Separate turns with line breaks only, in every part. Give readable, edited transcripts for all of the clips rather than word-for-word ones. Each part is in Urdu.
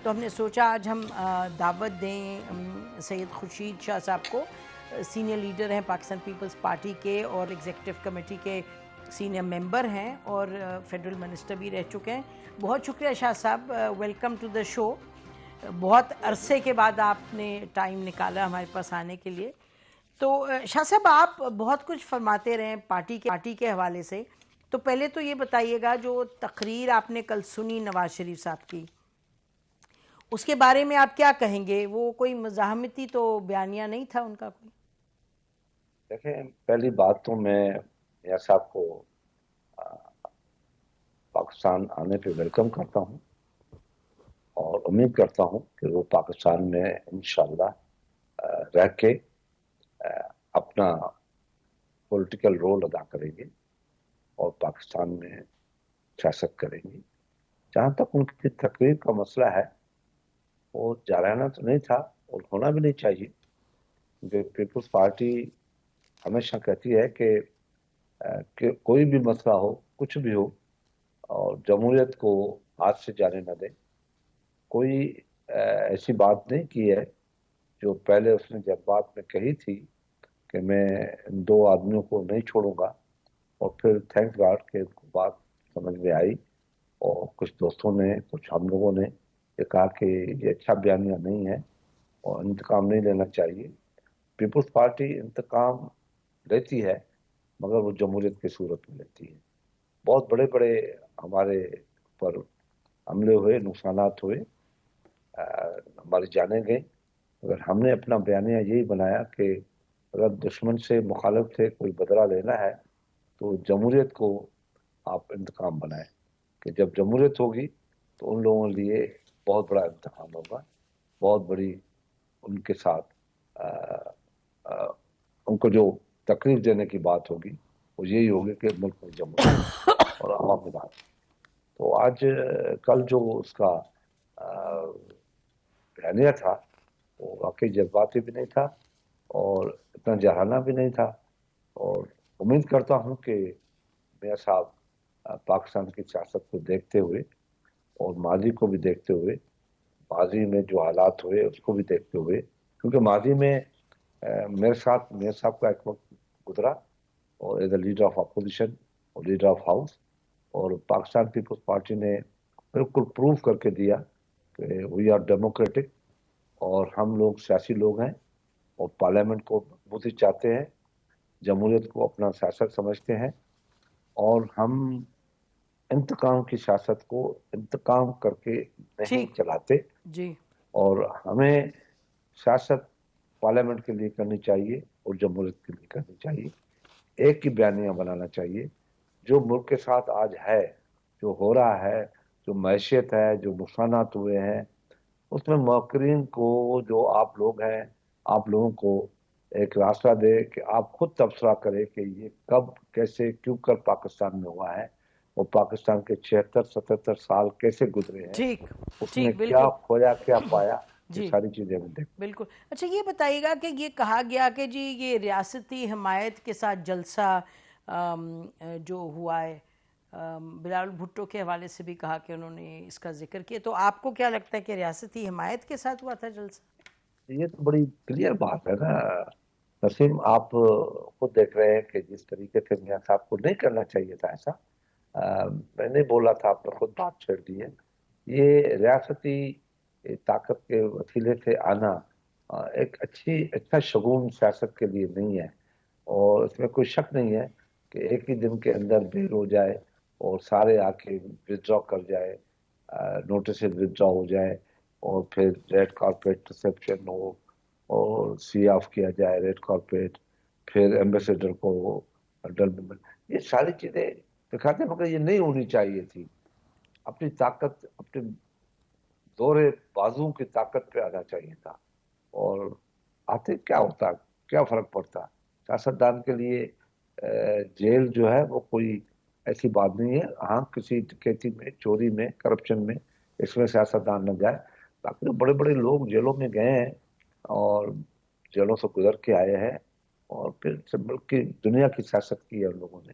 تو ہم نے سوچا آج ہم دعوت دیں سید خورشید شاہ صاحب کو، سینئر لیڈر ہیں پاکستان پیپلز پارٹی کے اور ایگزیکٹو کمیٹی کے سینئر ممبر ہیں اور فیڈرل منسٹر بھی رہ چکے ہیں۔ بہت شکریہ شاہ صاحب، ویلکم ٹو دا شو۔ بہت عرصے کے بعد آپ نے ٹائم نکالا ہمارے پاس آنے کے لیے۔ تو شاہ صاحب آپ بہت کچھ فرماتے رہے پارٹی کے حوالے سے، تو پہلے تو یہ بتائیے گا جو تقریر آپ نے کل سنی نواز شریف صاحب کی، اس کے بارے میں آپ کیا کہیں گے؟ وہ کوئی مزاحمتی تو بیانیہ نہیں تھا ان کا کوئی؟
دیکھیں، پہلی بات تو میں میاں صاحب کو پاکستان آنے پہ ویلکم کرتا ہوں اور امید کرتا ہوں کہ وہ پاکستان میں انشاءاللہ رہ کے اپنا پولیٹیکل رول ادا کریں گے اور پاکستان میں سیاست کریں گے۔ جہاں تک ان کی تقریر کا مسئلہ ہے، وہ جارحانہ تو نہیں تھا اور ہونا بھی نہیں چاہیے، کیونکہ پیپلز پارٹی ہمیشہ کہتی ہے کہ کوئی بھی مسئلہ ہو، کچھ بھی ہو، اور جمہوریت کو ہاتھ سے جانے نہ دے۔ کوئی ایسی بات نہیں کی ہے جو پہلے اس نے جذبات میں کہی تھی کہ میں ان دو آدمیوں کو نہیں چھوڑوں گا، اور پھر تھینک گاڈ کہ ان کو بات سمجھ میں آئی اور کچھ دوستوں نے، کچھ ہم لوگوں نے یہ کہا کہ یہ اچھا بیانیہ نہیں ہے اور انتقام نہیں لینا چاہیے۔ پیپلز پارٹی انتقام لیتی ہے مگر وہ جمہوریت کی صورت میں لیتی ہے۔ بہت بڑے بڑے ہمارے پر حملے ہوئے، نقصانات ہوئے، ہماری جانیں گئیں، مگر ہم نے اپنا بیانیہ یہی بنایا کہ اگر دشمن سے، مخالف سے کوئی بدلہ لینا ہے تو جمہوریت کو آپ انتقام بنائیں، کہ جب جمہوریت ہوگی تو ان لوگوں کے لیے بہت بڑا انتقام ہوگا، بہت بڑی ان کے ساتھ ان کو جو تکلیف دینے کی بات ہوگی وہ یہی ہوگی کہ ملک میں جمہوریت اور عوامی بات۔ تو آج کل جو اس کا بیانیہ تھا وہ واقعی جذباتی بھی نہیں تھا اور اتنا جارحانہ بھی نہیں تھا، اور امید کرتا ہوں کہ میاں صاحب پاکستان کی سیاست کو دیکھتے ہوئے اور ماضی کو بھی دیکھتے ہوئے، ماضی میں جو حالات ہوئے اس کو بھی دیکھتے ہوئے، کیونکہ ماضی میں میرے ساتھ میاں صاحب کا ایک وقت گزرا اور as a leader of opposition اور لیڈر آف ہاؤس، اور پاکستان پیپلز پارٹی نے بالکل پروف کر کے دیا کہ وی آر ڈیموکریٹک اور ہم لوگ سیاسی لوگ ہیں اور پارلیمنٹ کو مضبوطی چاہتے ہیں، جمہوریت کو اپنا سیاست سمجھتے ہیں، اور ہم انتقام کی سیاست کو انتقام کر کے نہیں
ٹھیک
چلاتے،
جی،
اور ہمیں سیاست پارلیمنٹ کے لیے کرنی چاہیے اور جمہوریت کے لیے کرنی چاہیے۔ ایک ہی بیانیہ بنانا چاہیے۔ جو ملک کے ساتھ آج ہے، جو ہو رہا ہے، جو معیشت ہے، جو نقصانات ہوئے ہیں، اس میں موقرین کو، جو آپ لوگ ہیں، آپ لوگوں کو ایک راستہ دے کہ آپ خود تبصرہ کریں کہ یہ کب، کیسے، کیوں کر پاکستان میں ہوا ہے، اور پاکستان کے 76-77 سال کیسے گزرے ہیں،
ٹھیک
اس میں
ٹھیک،
کیا
بالکل
کھویا، کیا پایا، یہ
جی
ساری چیزیں ہمیں دیکھیں۔
بالکل۔ اچھا یہ بتائیے گا کہ یہ کہا گیا کہ جی یہ ریاستی حمایت کے ساتھ جلسہ جو ہوا ہے، بلال بھٹو کے حوالے سے بھی کہا کہ انہوں نے اس کا ذکر کیا، تو آپ کو کیا لگتا ہے کہ ریاستی حمایت کے ساتھ ہوا تھا جلسہ؟
یہ تو بڑی کلیئر بات ہے نا نسیم، آپ خود دیکھ رہے ہیں کہ جس طریقے سے میاں صاحب کو نہیں کرنا چاہیے تھا ایسا، میں نے بولا تھا، آپ نے خود بات چھیڑ دی ہے۔ یہ ریاستی طاقت کے وسیلے سے آنا ایک اچھا شگون سیاست کے لیے نہیں ہے، اور اس میں کوئی شک نہیں ہے کہ ایک ہی دن کے اندر بھیڑ ہو جائے اور سارے آ کے ودرا کر جائے، نوٹس ودرا ہو جائے، اور پھر ریڈ کارپیٹ ریسیپشن ہو اور سی آف کیا جائے ریڈ کارپیٹ، پھر ایمبیسیڈر کو ڈل میں یہ ساری چیزیں دکھاتے ہیں، مگر یہ نہیں ہونی چاہیے تھی۔ اپنی طاقت، اپنے زور بازو کی طاقت پہ آنا چاہیے تھا، اور آتے کیا ہوتا، کیا فرق پڑتا؟ سیاستدان کے لیے جیل جو ہے وہ کوئی ایسی بات نہیں ہے۔ ہاں، کسی ڈکیتی میں، چوری میں، کرپشن میں، اس میں سیاستدان نہ جائے، باقی بڑے بڑے لوگ جیلوں میں گئے ہیں اور جیلوں سے گزر کے آئے ہیں، اور پھر ملک کی، دنیا کی سیاست کی ہے ان لوگوں نے۔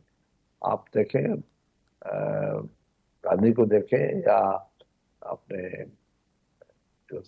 آپ دیکھیں، گاندھی کو دیکھیں یا اپنے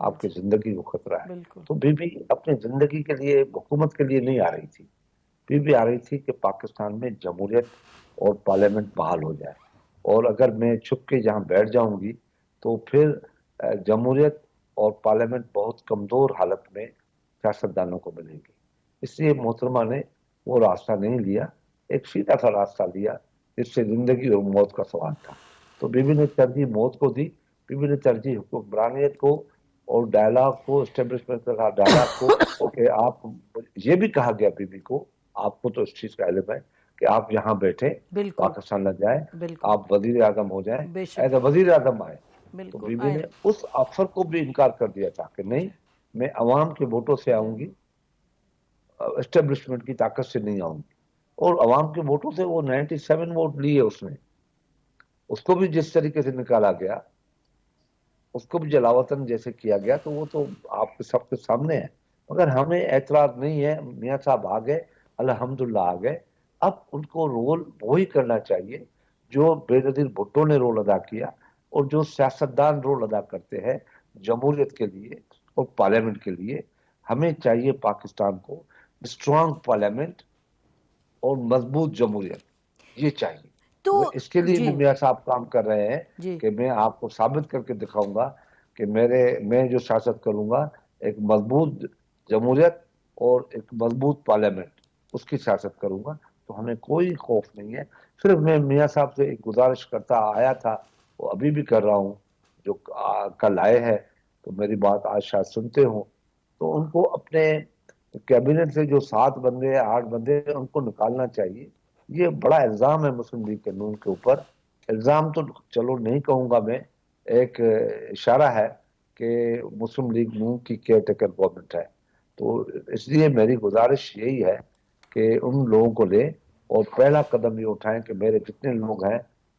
آپ کی زندگی کو خطرہ ہے.
بالکل
تو بی بی اپنی زندگی کے لیے حکومت کے لیے نہیں آ رہی تھی. بی بی آ رہی تھی کہ پاکستان میں جمہوریت اور پارلیمنٹ بحال ہو جائے. اور اگر میں چھپ کے جہاں بیٹھ جاؤں گی تو پھر جمہوریت اور پارلیمنٹ بہت کمزور حالت میں سیاستدانوں کو ملے گی. اس لیے محترمہ نے وہ راستہ نہیں لیا، ایک سیدھا سا راستہ لیا جس سے زندگی اور موت کا سوال تھا. تو بی بی نے ترجیح موت کو دی. بی بی نے ترجیح حکمرانیت کو اور ڈائلاگ کو، اسٹیبلشمنٹ کا ڈائلاگ کو، کہ آپ، یہ بھی کہا گیا بی بی کو، آپ کو تو اس چیز کا علم ہے کہ آپ یہاں بیٹھے
بالکل
پاکستان نہ جائے،
بالکل
آپ وزیر اعظم ہو جائیں،
بے
ایز
شک
اے وزیر اعظم آئے. تو
بالکل
بی بی
آئے
نے اس آفر کو بھی انکار کر دیا تھا کہ نہیں، میں عوام کے ووٹوں سے آؤں گی، اسٹیبلشمنٹ کی طاقت سے نہیں آؤں گی. اور عوام کے ووٹوں سے وہ 97 ووٹ لیے اس نے. اس کو بھی جس طریقے سے نکالا گیا، اس کو بھی جلاوطن جیسے کیا گیا، تو وہ تو آپ کے سب کے سامنے ہے. مگر ہمیں اعتراض نہیں ہے، میاں صاحب آ گئے، الحمدللہ آ گئے. اب ان کو رول وہی کرنا چاہیے جو بے نظیر بھٹو نے رول ادا کیا اور جو سیاستدان رول ادا کرتے ہیں جمہوریت کے لیے اور پارلیمنٹ کے لیے. ہمیں چاہیے پاکستان کو اسٹرانگ پارلیمنٹ اور مضبوط جمہوریت، یہ چاہیے.
تو
اس کے لیے بھی
جی
میاں صاحب کام کر رہے ہیں
جی
کہ میں آپ کو ثابت کر کے دکھاؤں گا کہ میں جو سیاست کروں گا ایک مضبوط جمہوریت اور ایک مضبوط پارلیمنٹ، اس کی سیاست کروں گا. تو ہمیں کوئی خوف نہیں ہے. صرف میں میاں صاحب سے ایک گزارش کرتا آیا تھا، وہ ابھی بھی کر رہا ہوں، جو کل آئے ہیں تو میری بات آج شاید سنتے ہوں، تو ان کو اپنے کیبنٹ سے جو 7 بندے 8 بندے ان کو نکالنا چاہیے. یہ بڑا الزام ہے مسلم لیگ کے نون کے اوپر. الزام تو چلو نہیں کہوں گا میں، ایک اشارہ ہے کہ مسلم لیگ نون کی کیئر ٹیکر گورنمنٹ ہے. تو اس لیے میری گزارش یہی ہے کہ ان لوگوں کو لے اور پہلا قدم یہ اٹھائیں کہ میرے جتنے لوگ ہیں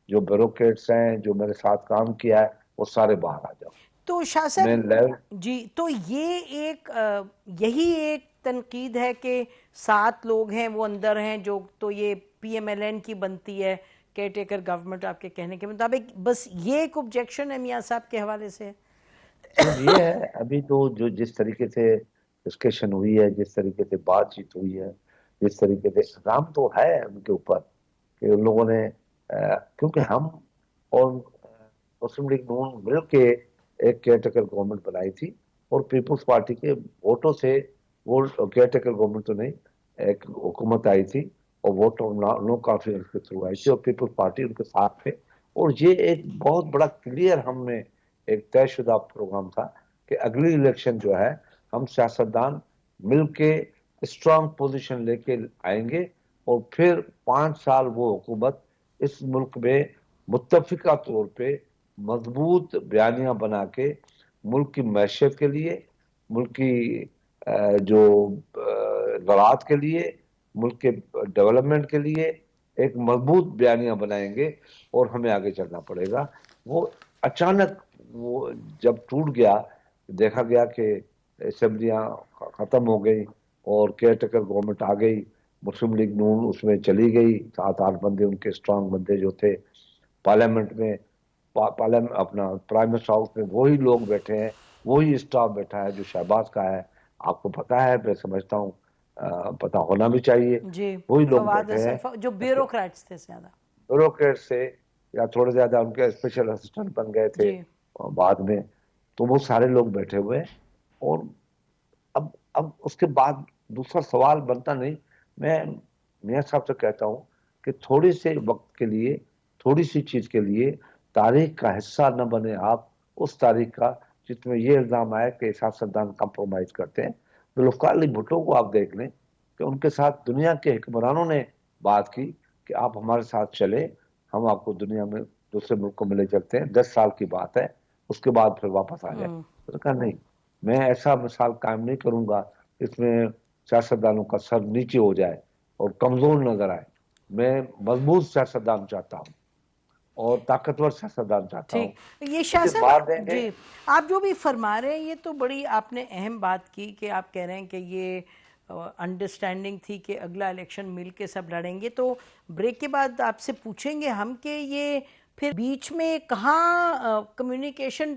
جو بیوروکریٹس ہیں، جو میرے ساتھ کام کیا ہے، وہ سارے باہر آ جاؤ.
تو شاہ
میں
صاحب جی، تو یہ یہی ایک تنقید ہے کہ 7 لوگ ہیں وہ اندر ہیں، جو تو یہ پی ایم ایل این کی بنتی ہے کیئر ٹیکر گورنمنٹ آپ کے کہنے کے مطابق، بس یہ ایک آبجیکشن ہے میاں صاحب کے حوالے سے؟
صرف یہ ہے ابھی تو جو جس طریقے سے ڈسکشن ہوئی ہے، جس طریقے سے بات چیت ہوئی ہے، جس طریقے سے الزام تو ہے ان کے اوپر کہ ان لوگوں نے، کیونکہ ہم اور مسلم لیگ نون مل کے ایک کیئر ٹیکر گورنمنٹ بنائی تھی اور پیپلز پارٹی کے ووٹوں سے وہ کیئر ٹیکر گورنمنٹ تو نہیں، ایک حکومت آئی تھی اور ووٹ نو کانفیڈنس کے تھرو آئی تھی اور پیپلز پارٹی ان کے ساتھ تھے. اور یہ ایک بہت بڑا کلیئر ہم نے ایک طے شدہ پروگرام تھا کہ اگلی الیکشن جو ہے ہم سیاستدان مل کے اسٹرانگ پوزیشن لے کے آئیں گے اور پھر 5 سال وہ حکومت اس ملک میں متفقہ طور پہ مضبوط بیانیاں بنا کے ملک کی معیشت کے لیے، ملک کی جو زراعت کے لیے، ملک کے ڈیولپمنٹ کے لیے ایک مضبوط بیانیاں بنائیں گے اور ہمیں آگے چلنا پڑے گا. وہ اچانک وہ جب ٹوٹ گیا، دیکھا گیا کہ اسمبلیاں ختم ہو گئی اور کیئر ٹیکر گورنمنٹ آ گئی، مسلم لیگ نون اس میں چلی گئی، 7-8 بندے ان کے اسٹرانگ بندے جو تھے پارلیمنٹ میں، اپنا پرائم منسٹر ہاؤس میں وہی لوگ بیٹھے ہیں، وہی اسٹاف بیٹھا ہے جو شہباز کا ہے. آپ کو پتا ہے، میں سمجھتا ہوں پتا ہونا بھی چاہیے،
جی،
وہی لوگ
فواد
بیٹھے ہیں
حسن جو بیوروکریٹس تھے زیادہ،
بیوروکریٹ سے یا تھوڑے زیادہ ان کے اسپیشل اسسٹنٹ بن گئے تھے
جی
بعد میں. تو وہ سارے لوگ بیٹھے ہوئے ہیں. اور اب اس کے بعد دوسرا سوال بنتا نہیں. میں میاں صاحب سے کہتا ہوں کہ تھوڑی سے وقت کے لیے، تھوڑی سی چیز کے لیے تاریخ کا حصہ نہ بنے آپ، اس تاریخ کا جس میں یہ الزام آیا کہ سیاستدان کمپرومائز کرتے ہیں. ذوالفقار علی بھٹو کو آپ دیکھ لیں کہ ان کے ساتھ دنیا کے حکمرانوں نے بات کی کہ آپ ہمارے ساتھ چلے، ہم آپ کو دنیا میں دوسرے ملکوں میں لے چلتے ہیں، 10 سال کی بات ہے، اس کے بعد پھر واپس آ جائے. تو کہا نہیں، میں ایسا مثال قائم نہیں کروں گا اس میں سیاستدانوں کا سر نیچے ہو جائے اور کمزور نظر آئے. میں مضبوط سیاستدان چاہتا ہوں اور طاقتور سیاستدان چاہتا ہوں.
ٹھیک. یہ شاہ
مجھے مار دیں
صاحب
گے.
جی، آپ جو بھی فرما رہے ہیں یہ تو بڑی آپ نے اہم بات کی کہ آپ کہہ رہے ہیں کہ یہ انڈرسٹینڈنگ تھی کہ اگلا الیکشن مل کے سب لڑیں گے. تو بریک کے بعد آپ سے پوچھیں گے ہم کہ یہ پھر بیچ میں کہاں کمیونیکیشن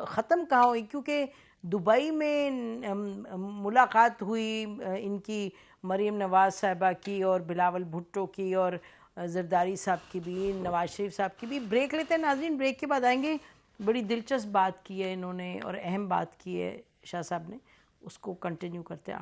ختم کہاں ہوئی، کیونکہ دبئی میں ملاقات ہوئی ان کی مریم نواز صاحبہ کی اور بلاول بھٹو کی اور زرداری صاحب کی بھی، نواز شریف صاحب کی بھی. بریک لیتے ہیں ناظرین، بریک کے بعد آئیں گے. بڑی دلچسپ بات کی ہے انہوں نے اور اہم بات کی ہے شاہ صاحب نے، اس کو کنٹینیو کرتے ہیں آپ